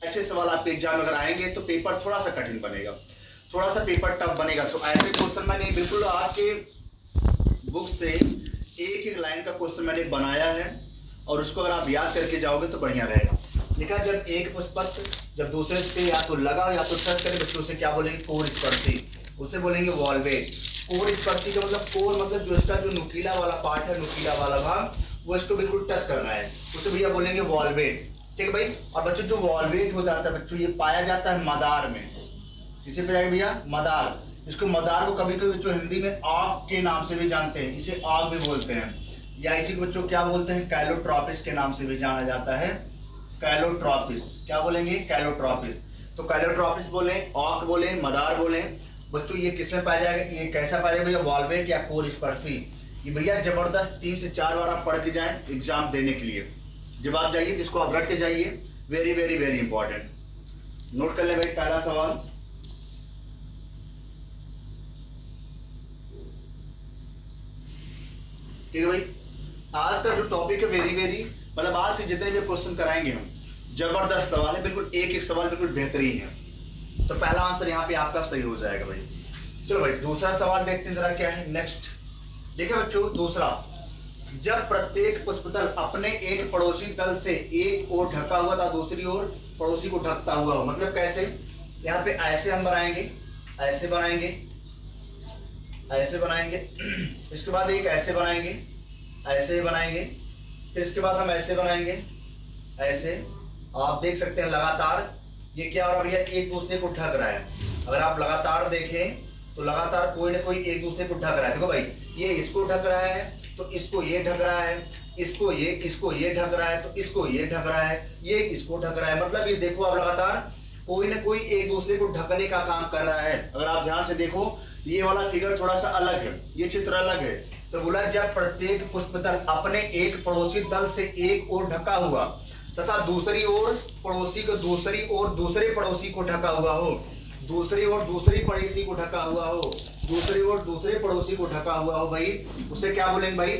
अच्छे सवाल आपके एग्जाम में अगर आएंगे तो पेपर थोड़ा सा कठिन बनेगा, थोड़ा सा पेपर टफ बनेगा। तो ऐसे क्वेश्चन मैंने बिल्कुल आपके बुक से एक एक लाइन का क्वेश्चन मैंने बनाया है, और उसको अगर आप याद करके जाओगे तो बढ़िया रहेगा। लिखा जब एक पुष्पक जब दूसरे से या तो लगा या तो टच करे, बच्चों से क्या बोलेंगे? कोर स्पर्शी, उसे बोलेंगे वॉल्वेट। कोर स्पर्शी का मतलब कोर मतलब जो इसका जो नुकीला वाला पार्ट है, नुकीला वाला भाग, वो इसको बिल्कुल टच कर रहा है, उसे भैया बोलेंगे वॉल्वेट। ठीक है भाई। और बच्चों जो वॉल्वेट हो जाता है बच्चों, ये पाया जाता है मदार में। किसे पे जाएगा भैया? मदार। इसको मदार को कभी कभी बच्चों हिंदी में आग के नाम से भी जानते हैं, इसे आग भी बोलते हैं, या इसी को बच्चों क्या बोलते हैं? कैलोट्रॉपिस के नाम से भी जाना जाता है। कैलोट्रॉपिस, क्या बोलेंगे? कैलोट्रॉपिस। तो कैलोट्रॉपिस बोले, आग बोले, मदार बोले। बच्चों ये किसमें पाया जाएगा? ये कैसा पाया जाएगा भैया? वॉल्वेट या कोर स्पर्शी। ये भैया जबरदस्त 3 से 4 बार आप पढ़ के जाएं एग्जाम देने के लिए। जब आप जाइए जिसको आप रट के जाइए, very very very important. Note कर ले भाई पहला सवाल। ठीक है भाई। आज का जो टॉपिक है वेरी वेरी, मतलब आज से जितने भी क्वेश्चन कराएंगे हम, जबरदस्त सवाल है, बिल्कुल एक एक सवाल बिल्कुल बेहतरीन है। तो पहला आंसर यहाँ पे आपका सही हो जाएगा भाई। चलो भाई दूसरा सवाल देखते हैं जरा क्या है। नेक्स्ट देखिए बच्चों, दूसरा, जब प्रत्येक पुष्पदल अपने एक पड़ोसी दल से एक ओर ढका हुआ था, दूसरी ओर पड़ोसी को ढकता हुआ हो। मतलब कैसे? यहाँ पे ऐसे हम बनाएंगे, ऐसे बनाएंगे, ऐसे बनाएंगे, इसके बाद एक ऐसे बनाएंगे, ऐसे ही बनाएंगे, फिर इसके बाद हम ऐसे बनाएंगे, ऐसे। आप देख सकते हैं लगातार ये क्या हो रहा है भैया? एक दूसरे को ढक रहा है। अगर आप लगातार देखें तो लगातार कोई ना कोई एक दूसरे को ढक रहा है। देखो भाई, ये इसको ढक रहा है तो इसको ये ढक रहा है, इसको ये ढक रहा है तो इसको ये ढक रहा है, ये इसको ढक रहा है। मतलब ये देखो आप लगातार कोई ना कोई एक दूसरे को ढकने का काम कर रहा है। अगर आप ध्यान से देखो, ये वाला फिगर थोड़ा सा अलग है, ये चित्र अलग है। तो बोला जब प्रत्येक पुष्पदल अपने एक पड़ोसी दल से एक ओर ढका हुआ तथा दूसरी ओर पड़ोसी को दूसरी ओर दूसरे पड़ोसी को ढका हुआ हो, दूसरी ओर दूसरी पड़ोसी को ढका हुआ हो, दूसरी ओर दूसरे पड़ोसी को ढका हुआ हो भाई, उसे क्या बोलेंगे भाई?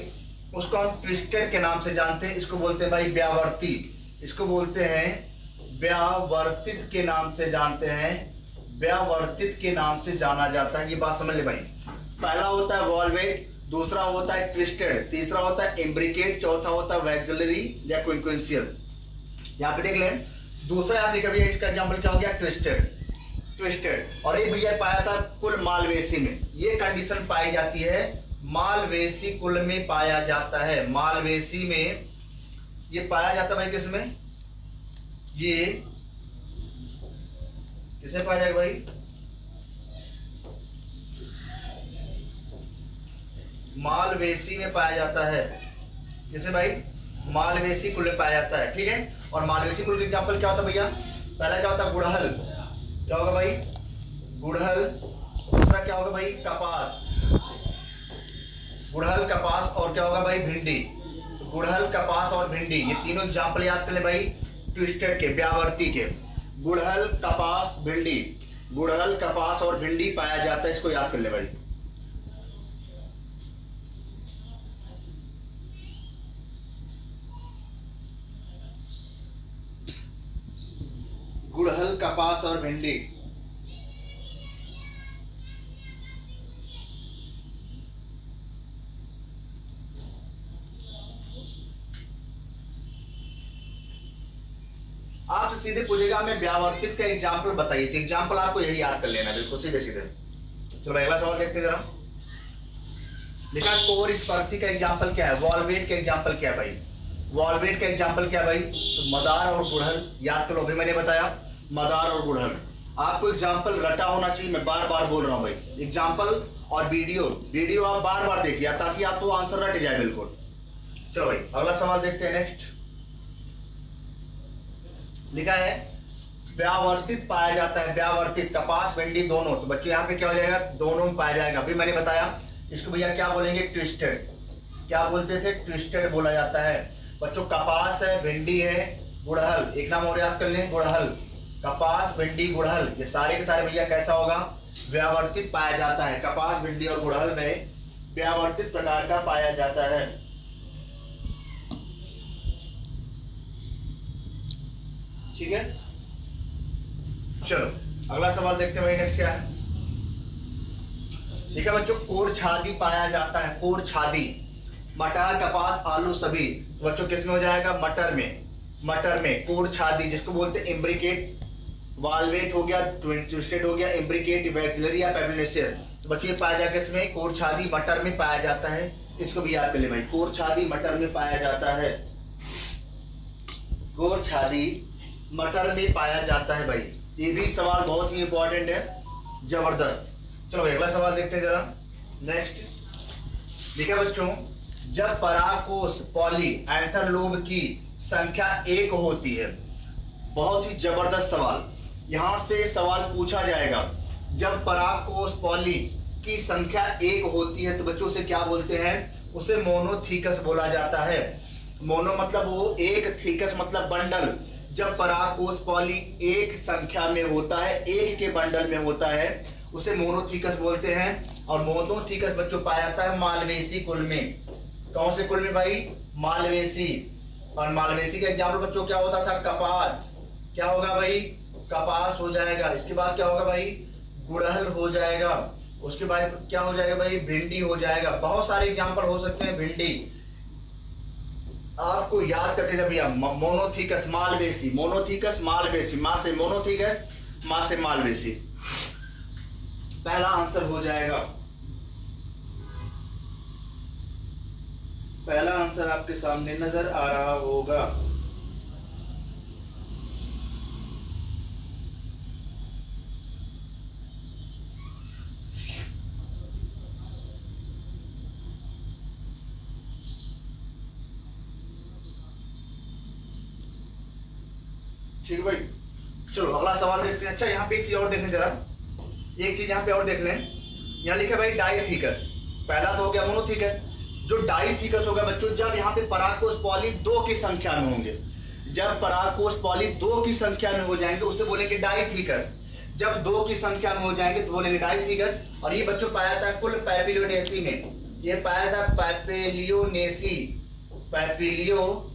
उसको हम ट्विस्टेड के नाम से जानते हैं। इसको बोलते हैं भाई व्यावर्ती, इसको बोलते हैं व्यावर्तित के नाम से जानते हैं, व्यावर्तित के नाम से जाना जाता है। ये बात समझ ले भाई। पहला होता है वॉल्वेट, दूसरा होता है ट्विस्टेड, तीसरा होता है इम्ब्रिकेट, चौथा होता है वैक्सिलरी या क्विंक्वेंशियल। यहाँ पे देख लें, दूसरा यहाँ लिखा भैया, इसका एग्जाम्पल क्या हो गया? Twisted, twisted. और ये भैया पाया था कुल मालवेसी में। ये कंडीशन पाई जाती है मालवेसी कुल में पाया जाता है। मालवेसी में ये पाया जाता है भाई, किसमें? ये किसे पाया जाएगा भाई? मालवेसी में पाया जाता है। किसे भाई? मालवेसी कुल में पाया जाता है। ठीक है। और मालवेसी कुल का एग्जाम्पल क्या होता है भैया? पहला क्या होता है? गुड़हल। क्या होगा भाई? गुड़हल। दूसरा क्या होगा भाई? कपास, गुड़हल, कपास, और क्या होगा भाई? भिंडी। तो गुड़हल, कपास और भिंडी, ये तीनों एग्जाम्पल याद कर ले भाई ट्विस्टेड के, व्यावर्ती के। गुड़हल, कपास, भिंडी, गुड़हल, कपास और भिंडी पाया जाता है। इसको याद कर ले भाई। गुड़हल, कपास और भिंडी। आपसे सीधे पूछेगा मैं व्यावर्तित का एग्जाम्पल बताइए, तो एग्जाम्पल आपको यही याद कर लेना बिल्कुल सीधे सीधे। चलो अगला सवाल देखते जरा। लिखा कोर स्पर्शी का एग्जाम्पल क्या है? वॉल्वेट का एग्जाम्पल क्या है भाई? वॉल्वेट का एग्जाम्पल क्या है भाई? तो मदार और गुड़हल याद करो। अभी मैंने बताया मदार और गुड़हल। आपको एग्जाम्पल रटा होना चाहिए, मैं बार बार बोल रहा हूं भाई। एग्जाम्पल और वीडियो आप बार बार देखिए ताकि आपको आंसर रट जाए बिल्कुल। चलो भाई अगला सवाल देखते हैं। नेक्स्ट लिखा है व्यावर्तित पाया जाता है, व्यावर्तित कपास भिंडी दोनों। तो बच्चों यहाँ पे क्या हो जाएगा? दोनों में पाया जाएगा। अभी मैंने बताया इसको भैया क्या बोलेंगे? ट्विस्टेड। क्या बोलते थे? ट्विस्टेड बोला जाता है। बच्चों कपास है, भिंडी है, गुड़हल, एक नाम और याद कर लें, गुड़हल, कपास, भिंडी, गुड़हल, ये सारे के सारे भैया कैसा होगा? व्यावर्तित पाया जाता है। कपास, भिंडी और गुड़हल में व्यावर्तित प्रकार का पाया जाता है। ठीक है। चलो अगला सवाल देखते हैं भाई, नेक्स्ट क्या है। ठीक है बच्चों, कोर छादी पाया जाता है, कोर छादी, मटर कपास आलू सभी, तो बच्चों किस में हो जाएगा, मटर में। मटर में कोर छादी जिसको बोलते हैं इम्ब्रिकेट, वालवेट हो गया, ट्विस्टेड हो गया, इम्ब्रिकेट, वैक्सिलरी या पेपिनेसियस, तो बच्चों ये पाया जाएगा इसमें, कोर छादी मटर में पाया जाता है। इसको भी याद कर ले भाई, कोर छादी मटर में पाया जाता है, कोर छादी मटर में पाया जाता है भाई। ये भी सवाल बहुत ही इंपॉर्टेंट है, जबरदस्त। चलो भाई अगला सवाल देखते हैं जरा, नेक्स्ट। देखिए बच्चों, जब परागकोश पॉली एंथर लोब की संख्या 1 होती है, बहुत ही जबरदस्त सवाल, यहां से सवाल पूछा जाएगा। जब परागकोश पॉली की संख्या 1 होती है तो बच्चों उसे क्या बोलते हैं, उसे मोनोथीकस बोला जाता है। मोनो मतलब वो, एक, थीकस मतलब बंडल। जब परागकोश पॉली एक संख्या में होता है, एक के बंडल में होता है, उसे मोनोथीकस बोलते हैं। और मोनोथीकस बच्चों पाया जाता है मालवेसी कुल में। कौन से कुल में भाई, मालवेसी। और मालवेसी का एग्जाम्पल बच्चों क्या होता था, कपास। क्या होगा भाई, कपास हो जाएगा। इसके बाद क्या होगा भाई, गुड़हल हो जाएगा। उसके बाद क्या हो जाएगा भाई, भिंडी हो जाएगा। बहुत सारे एग्जाम्पल हो सकते हैं। भिंडी आपको याद करके जब भैया, मोनोथीकस मालवेसी, मोनोथीकस मालवेसी, मां से मोनोथीकस, मां से मालवेसी, पहला आंसर हो जाएगा। पहला आंसर आपके सामने नजर आ रहा होगा। ठीक है भाई, चलो अगला सवाल देखते हैं। अच्छा यहाँ पे एक चीज और देख लें जरा, एक चीज यहाँ पे और देख लें। यहाँ लिखा भाई डाइथीकस, पहला तो हो गया मोनोथीकस। जो डाइथीकस होगा बच्चों, जब यहाँ पे परागकोश पॉली 2 की संख्या में होंगे, जब परागकोश पॉली 2 की संख्या में हो जाएंगे उसे बोलेंगे डाइथीकस। जब 2 की संख्या में हो जाएंगे तो बोलेंगे डाइथीकस। और ये बच्चों पाया जाता है कुल पैपिलियोनेसी में। ये पाया जाता है पैपिलियोनेसी, पैपिलियोनेसी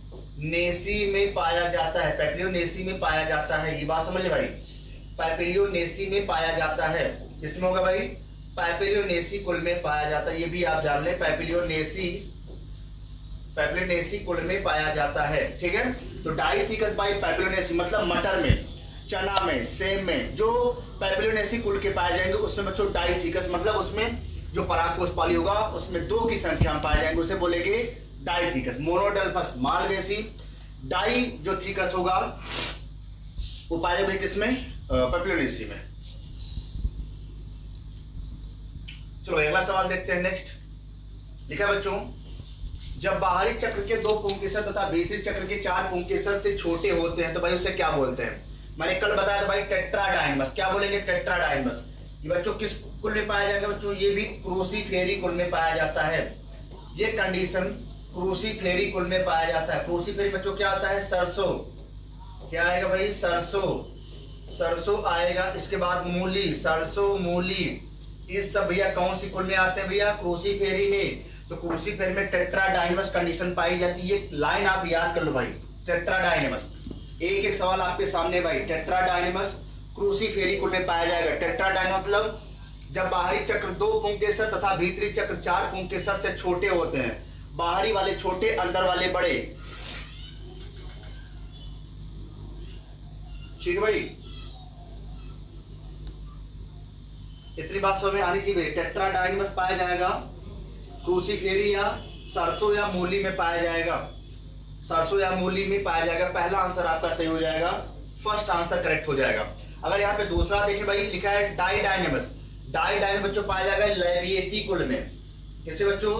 में पाया जाता है, पैपिलियोनेसी में पाया जाता है। ये बात समझ ले भाई, पैपिलियोनेसी में पाया जाता है। किसमें होगा भाई, पैपिलियोनेसी कुल में पाया जाता है। ये भी आप जान लें, पैपिलियोनेसी, पैपिलियोनेसी कुल में पाया जाता है। ठीक है, तो डाइथीकस बाई पैपिलियोनेसी मतलब मटर में, चना में, सेम में जो पैपिलियोनेसी कुल के पाए जाएंगे उसमें बच्चों डाइथीकस मतलब उसमें जो परागकोश पॉली होगा उसमें 2 की संख्या में पाए जाएंगे, उसे बोलेंगे डाइथीकस। मोनोडेल्फस मालवेसी, डाई जो थीकस होगा वो पाया जाएगा किसमें, पैपिलियोनेसी में। चलो अगला सवाल देखते हैं, नेक्स्ट। लिखा बच्चों, जब बाहरी चक्र के 2 पुंकेसर तथा भीतरी चक्र के 4 पुंकेसर से छोटे होते हैं तो भाई उसे क्या बोलते हैं। मैंने कल बताया था भाई टेट्राडाइनमस। क्या बोलेंगे, टेट्राडाइनमस। ये बच्चों किस कुल में पाया जाएगा बच्चों, ये भी क्रूसीफेरी कुल में पाया जाता है। ये कंडीशन क्रूसीफेरी कुल में पाया जाता है। क्रूसीफेरी बच्चों क्या आता है, सरसों। क्या आएगा भाई, सरसों, सरसों आएगा। इसके बाद मूली, सरसों, मूली, ये सब भैया कौन सी कुल में आते हैं भैया, क्रूसीफेरी में। तो क्रूसीफेरी में टेट्राडाइनमस कंडीशन पाई जाती है। ये लाइन आप याद कर लो भाई, टेट्राडाइनमस। एक एक सवाल आपके सामने भाई, टेट्राडाइनमस क्रूसीफेरी कुल में पाया जाएगा। टेट्राडाइनमस मतलब जब बाहरी चक्र 2 पुंकेसर तथा भीतरी चक्र 4 पुंकेसर से छोटे होते हैं, बाहरी वाले छोटे, अंदर वाले बड़े। ठीक है भाई, इतनी बात समझ में आनी चाहिए। टेट्राडाइनमस पाया जाएगा क्रूसीफेरी या सरसों या मूली में पाया जाएगा, सरसों या मूली में पाया जाएगा। पहला आंसर आपका सही हो जाएगा, फर्स्ट आंसर करेक्ट हो जाएगा। अगर यहाँ पे दूसरा देखें भाई, लिखा है डाइडाइनमस। डाइडाइनमस बच्चों पाया जाएगा लेविएटी कुल में। किसे बच्चों,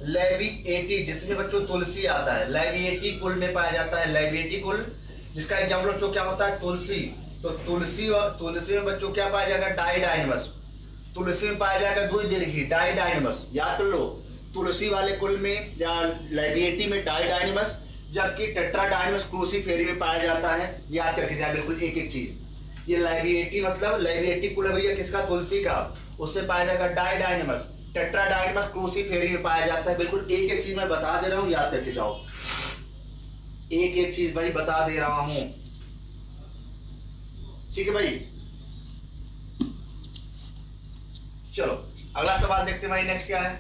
लेविएटी, जिसमें बच्चों तुलसी आता है, लेविएटी कुल में पाया जाता है। लेविएटी कुल, जिसका एग्जाम्पल बच्चों क्या होता है, तुलसी। तो तुलसी और तुलसी में बच्चों क्या पाया जाएगा, डाइडाइनमस। तुलसी में पाया जाएगा 2 दीर्घी, डाइडाइनमस। याद कर लो, तुलसी वाले कुल में या लेविएटी में डाइडाइनमस, जबकि टेट्राडाइनमस क्रूसीफेरी में पाया जाता है। याद करके जाए बिल्कुल एक एक चीज। ये लेविएटी मतलब लेविएटी कुल भैया किसका, तुलसी का, उससे पाया जाएगा डाइडाइनमस। टेट्राडाइनमस क्रूसीफेरी में पाया जाता है। बिल्कुल एक एक चीज मैं बता दे रहा हूं, याद करके जाओ। एक एक चीज भाई बता दे रहा हूं, ठीक है भाई। चलो अगला सवाल देखते हैं भाई, नेक्स्ट क्या है।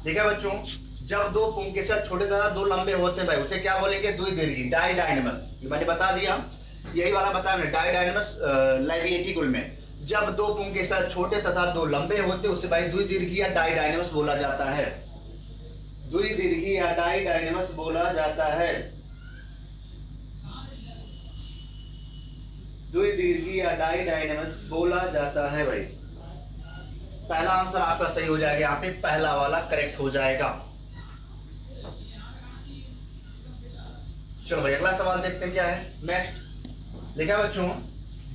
देखा बच्चों, जब दो पुंकेसर छोटे तथा दो लंबे होते हैं भाई, उसे क्या बोलेंगे, द्विदीर्घी, डाइडाइनमस। ये मैंने बता दिया, यही वाला बताया मैंने, डाइडाइनमस लाइबिएटिकुल में जब दो पुंकेसर छोटे तथा दो लंबे होते उसे भाई द्विदीर्घी या डाइडाइनमस बोला जाता है। द्विदीर्घी या डाइडाइनमस बोला जाता है। द्विदीर्घी या डाइडाइनमस बोला जाता है भाई। पहला आंसर आपका सही हो जाएगा, यहाँ पे पहला वाला करेक्ट हो जाएगा। चलो भाई अगला सवाल देखते हैं क्या है नेक्स्ट। लिखा बच्चों,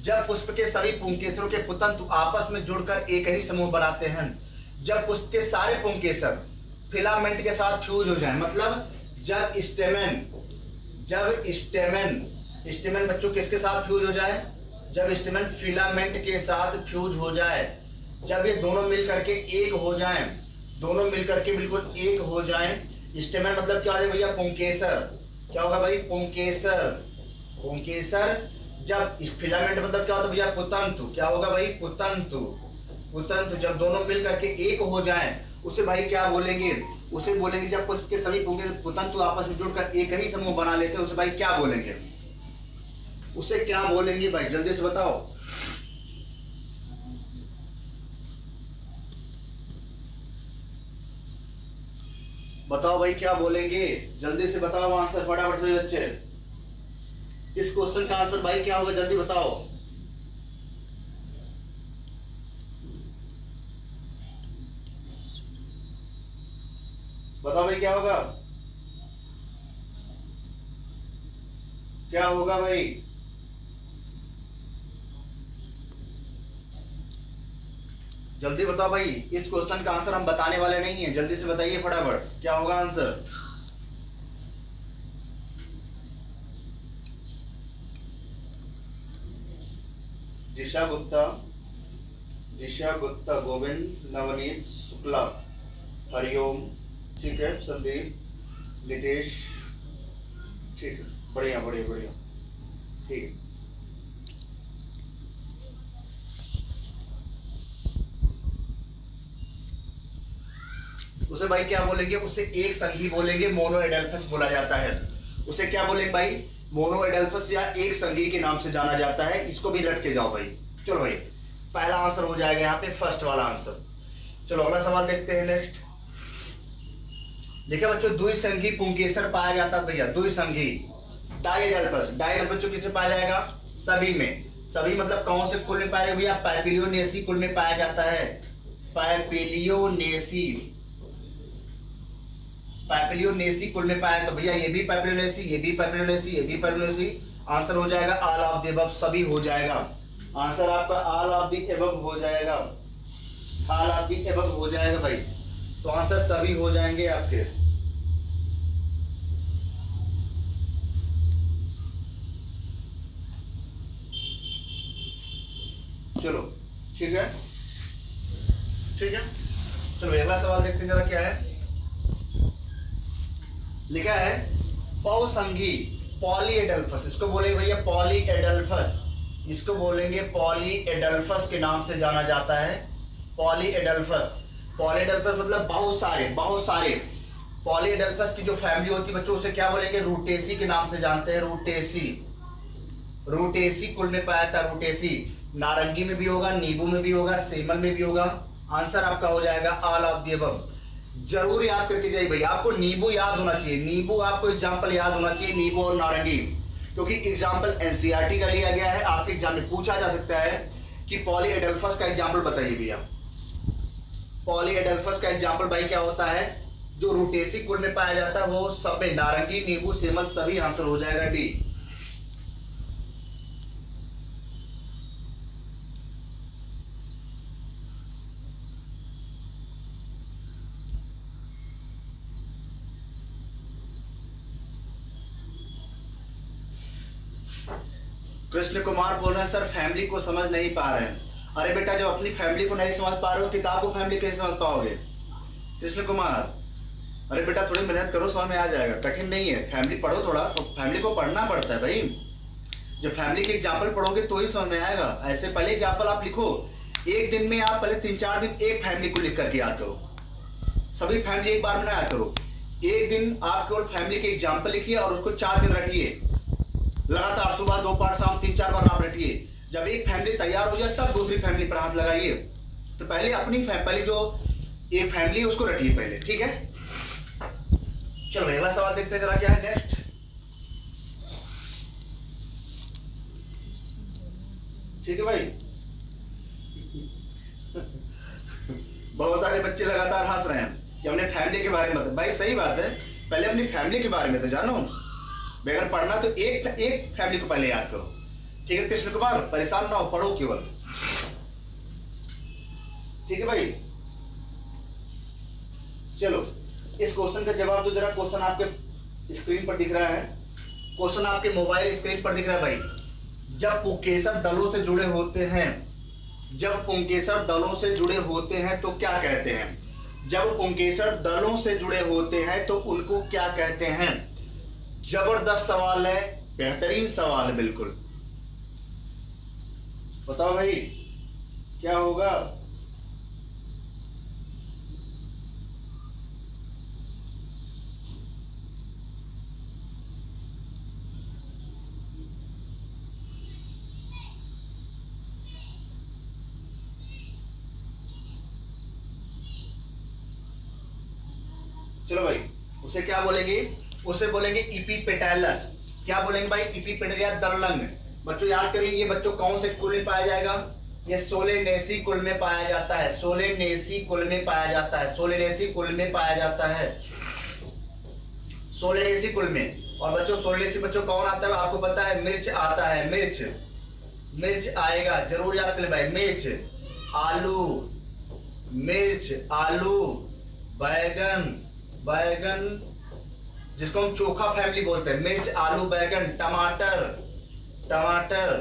जब पुष्प के सभी पुंकेसरों के पुतंतु आपस में जुड़कर एक ही समूह बनाते हैं, जब पुष्प के सारे पुंकेसर फिलामेंट के साथ फ्यूज हो जाए, मतलब जब स्टेमेन बच्चों किसके साथ फ्यूज हो जाए, जब स्टेमेन फिलामेंट के साथ फ्यूज हो जाए, जब ये दोनों मिल करके एक हो जाए, दोनों मिल करके बिल्कुल एक हो जाए। स्टेमेन मतलब क्या है भैया, पुंकेसर। क्या होगा भाई, पुंकेसर। जब फिलामेंट मतलब क्या होता है भैया, पुतंतु। क्या होगा भाई, पुतंतु। जब दोनों मिल करके एक हो जाए उसे भाई क्या बोलेंगे, उसे बोलेंगे, जब पुष्प के सभी पुतंतु आपस में जुड़कर एक ही समूह बना लेते हैं उसे भाई क्या बोलेंगे, उसे क्या बोलेंगे भाई, जल्दी से बताओ। बताओ भाई क्या बोलेंगे, जल्दी से बताओ आंसर फटाफट से बच्चे। इस क्वेश्चन का आंसर भाई क्या होगा, जल्दी बताओ। बताओ भाई क्या होगा, क्या होगा भाई। जल्दी बताओ भाई, इस क्वेश्चन का आंसर हम बताने वाले नहीं है, जल्दी से बताइए फटाफट, क्या होगा आंसर। दिशा गुप्ता, गोविंद, नवनीत शुक्ला, हरिओम, ठीक है, संदीप, नितेश, ठीक है, बढ़िया, ठीक है। उसे भाई क्या बोलेंगे, उसे एक संघी बोलेंगे, मोनोएडेल्फस बोला जाता है। उसे क्या बोलेंगे भाई, मोनोएडेल्फस या एक संघी के नाम से जाना जाता है। इसको भी रट के जाओ भाई। चलो भाई पहला आंसर हो जाएगा यहाँ पे, फर्स्ट वाला आंसर। चलो अगला सवाल देखते हैं नेक्स्ट। देखिए बच्चों, द्विसंघी पुंकेसर पाया जाता है भैया, द्विसंघी डाइडेल्फस। डाइडेल्फस बच्चों किसमें पाया जाएगा, सभी में। सभी मतलब कौन से कुल में पाया जाएगा भैया, पैपिलियोनेसी कुल में पाया जाता है। पैपिलियोनेसी कुल में पाया, तो भैया ये भी पैपिलियोनेसी, ये भी पैपिलियोनेसी, ये भी पैपिलियोनेसी। आंसर हो जाएगा ऑल ऑफ द अबव, सभी हो जाएगा। आंसर आपका ऑल ऑफ द अबव हो जाएगा, ऑल ऑफ द अबव हो जाएगा भाई। तो आंसर सभी हो जाएंगे आपके। चलो ठीक है, चलो अगला सवाल देखते हैं जरा क्या है। लिखा है बहुसंघी पॉलीएडेल्फस, इसको बोलेंगे भैया पॉलीएडेल्फस, इसको बोलेंगे पॉलीएडेल्फस के नाम से जाना जाता है। पॉलीएडेल्फस मतलब बहुत सारे। पॉलीएडेल्फस की जो फैमिली होती है बच्चों, उसे क्या बोलेंगे, रूटेसी के नाम से जानते हैं। रूटेसी कुल में पाया था, रूटेसी। नारंगी में भी होगा, नींबू में भी होगा, सेमल में भी होगा। आंसर आपका हो जाएगा ऑल ऑफ द अबव। जरूर याद करके जाइए भैया, आपको नींबू याद होना चाहिए, नींबू आपको एग्जाम्पल याद होना चाहिए, नींबू और नारंगी, क्योंकि एग्जाम्पल एनसीईआरटी का लिया गया है। आपके एग्जाम में पूछा जा सकता है कि पॉलीएडेल्फस का एग्जाम्पल बताइए भैया। पॉलीएडेल्फस का एग्जाम्पल भाई क्या होता है, जो रूटेसी कुल में पाया जाता है वो सब में, नारंगी, नींबू, सेमल, सभी। आंसर हो जाएगा डी। कृष्ण कुमार बोल रहे हैं सर फैमिली को समझ नहीं पा रहे हैं। अरे बेटा, जब अपनी फैमिली को नहीं समझ पा रहे हो, किताब को फैमिली कैसे समझ पाओगे कृष्ण कुमार। अरे बेटा थोड़ी मेहनत करो, समझ में आ जाएगा, कठिन नहीं है। फैमिली पढ़ो थोड़ा, तो फैमिली को पढ़ना पड़ता है भाई। जब फैमिली के एग्जाम्पल पढ़ोगे तो ही समझ में आएगा। ऐसे पहले एग्जाम्पल आप लिखो एक दिन में आप पहले 3-4 दिन एक फैमिली को लिख करके याद करो, सभी फैमिली एक बार में ना याद करो। एक दिन आप केवल फैमिली के एग्जाम्पल लिखिए और उसको 4 दिन रटिए लगातार, सुबह दोपहर शाम 3-4 बार आप रटिए। जब एक फैमिली तैयार हो जाए तब दूसरी फैमिली पर हाथ लगाइए। तो पहले अपनी पहले जो एक फैमिली है उसको रटिए पहले, ठीक है। चलो अगला सवाल देखते हैं जरा क्या है नेक्स्ट। ठीक है भाई। बहुत सारे बच्चे लगातार हंस रहे हैं कि हमने फैमिली के बारे में, भाई सही बात है, पहले अपनी फैमिली के बारे में तो जानो। अगर पढ़ना तो एक फैमिली को पहले याद करो, ठीक है कृष्ण कुमार, परेशान ना हो, पढ़ो केवल, ठीक है भाई। चलो इस क्वेश्चन का जवाब दो जरा। क्वेश्चन आपके स्क्रीन पर दिख रहा है, क्वेश्चन आपके मोबाइल स्क्रीन पर दिख रहा है भाई। जब पुंकेसर दलों से जुड़े होते हैं, जब पुंकेसर दलों से जुड़े होते हैं तो क्या कहते हैं? जब पुंकेसर दलों से जुड़े होते हैं तो उनको क्या कहते हैं? जबरदस्त सवाल है, बेहतरीन सवाल है, बिल्कुल। बताओ भाई क्या होगा? चलो भाई, उसे क्या बोलेंगे? उसे बोलेंगे इपीपेटैलस। क्या बोलेंगे भाई? इपीपेटैलस दललंग। बच्चों याद करिए, ये बच्चों कौन से कुल में पाया जाएगा? ये सोलेनेसी कुल में पाया जाता है, सोलेनेसी कुल में पाया जाता है, सोलेनेसी कुल में पाया जाता है, सोलेनेसी कुल में। और बच्चों सोलेनेसी बच्चों कौन आता है आपको पता है? मिर्च आता है, मिर्च, मिर्च आएगा, जरूर याद करें भाई। मिर्च, आलू, मिर्च, आलू, बैगन, बैगन जिसको हम चोखा फैमिली बोलते हैं, मिर्च, आलू, बैगन, टमाटर, टमाटर,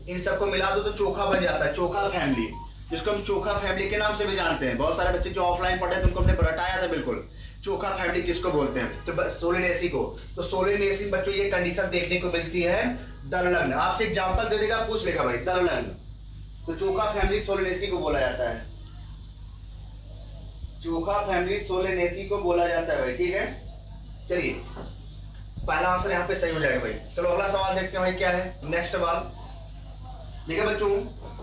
इन सबको मिला दो तो चोखा बन जाता है, चोखा फैमिली, जिसको हम चोखा फैमिली के नाम से भी जानते हैं। बहुत सारे बच्चे जो ऑफलाइन पढ़े थे उनको हमने रटाया था बिल्कुल, चोखा फैमिली किसको बोलते हैं? तो सोलेनेसी को। तो सोलेनेसी बच्चों ये कंडीशन देखने को मिलती है दललग्न। आपसे एग्जाम्पल दे देगा, पूछ लेगा भाई दललग्न, तो चोखा फैमिली सोलेनेसी को बोला जाता है, चोखा फैमिली सोलेनेसी को बोला जाता है भाई, ठीक है। चलिए पहला आंसर यहाँ पे सही हो जाएगा भाई। चलो अगला सवाल देखते हैं भाई क्या है नेक्स्ट सवाल। ठीक है बच्चों,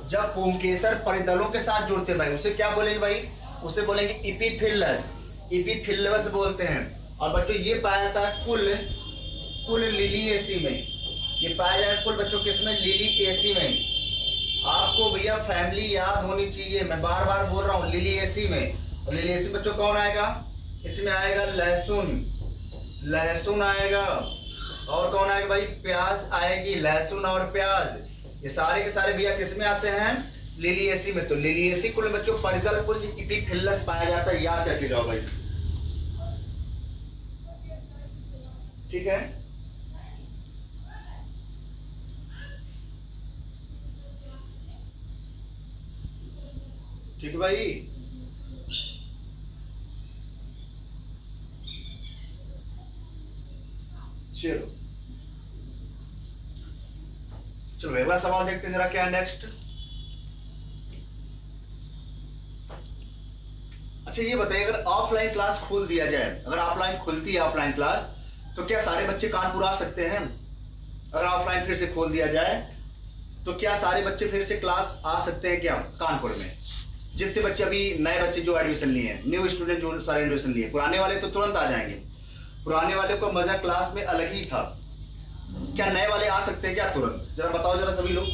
जब पुंकेसर परिदलों के साथ जुड़ते हैं भाई उसे क्या बोलेंगे भाई? उसे बोलेंगे इपीफिलस, इपीफिलस बोलते हैं। और बच्चों ये पाया जाता है कुल लिलिएसी में, ये पाया जाएगा कुल बच्चों किसमें? लिलिएसी में। आपको भैया फैमिली याद होनी चाहिए, मैं बार बार बोल रहा हूँ, लिलिएसी में। और लिलिएसी बच्चों कौन आएगा? इसमें आएगा लहसुन, लहसुन आएगा, और कौन आएगा भाई? प्याज आएगी, लहसुन और प्याज, ये सारे के सारे भैया किसमें आते हैं? लिलिएसी में। तो लिलिएसी कुल बच्चों परिदल पुंज इपीफिलस पाया जाता है, याद रखे जाओ भाई, ठीक है। ठीक है भाई, चलो चलो अगला सवाल देखते हैं जरा क्या है नेक्स्ट। अच्छा ये बताइए, अगर ऑफलाइन क्लास खोल दिया जाए, अगर ऑफलाइन खुलती है ऑफलाइन क्लास, तो क्या सारे बच्चे कानपुर आ सकते हैं? अगर ऑफलाइन फिर से खोल दिया जाए तो क्या सारे बच्चे फिर से क्लास आ सकते हैं क्या कानपुर में? जितने बच्चे अभी नए बच्चे जो एडमिशन लिए हैं, न्यू स्टूडेंट जो सारे एडमिशन लिए, पुराने वाले तो तुरंत आ जाएंगे, पुराने वाले को मजा क्लास में अलग ही था। क्या नए वाले आ सकते हैं क्या तुरंत? जरा बताओ जरा सभी लोग।